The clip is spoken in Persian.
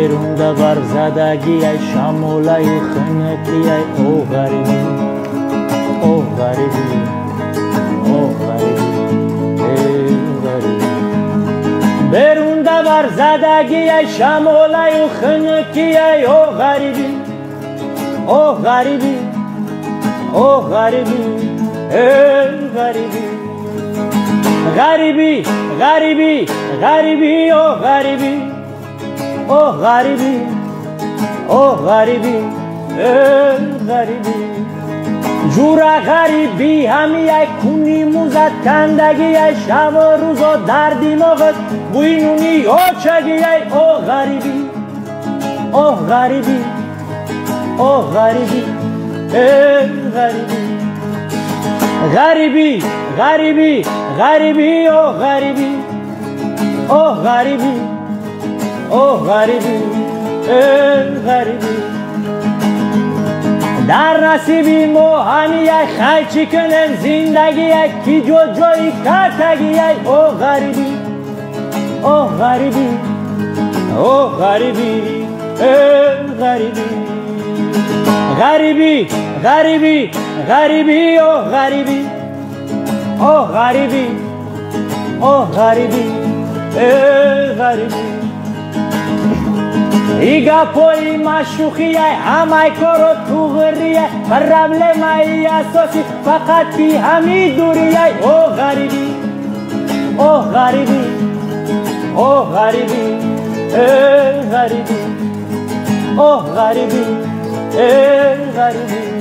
برونده بر زدگی ای شموله خنکی ای او غریبی او غریبی او غریبی ای غریبی برونده بر زدگی ای شموله خنکی ای او غریبی او غریبی او غریبی ای غریبی غریبی غریبی غریبی او غریبی او غریبی او غریبی ای غریبی جورا غریبی همی ای کنی موزد کندگی ای شب و روز و در دیماغت بوینونی او چگی ای او غریبی او غریبی او غریبی ای غریبی غریبی غریبی غریبی او غریبی او غریبی او غریبی ای غریبی در نصیبی مو همی ای خیچی کنن زندگی ای کی جو جایی کتگی ای او غریبی او غریبی او غریبی ای غریبی غریبی غریبی غریبی او غریبی او غریبی او غریبی ای غریبی ایگا پوی مشوخی همه کارو تو غریه بر رمل مایی اساسی فقط بی همی دوریه او غریبی او غریبی او غریبی ای غریبی او غریبی ای غریبی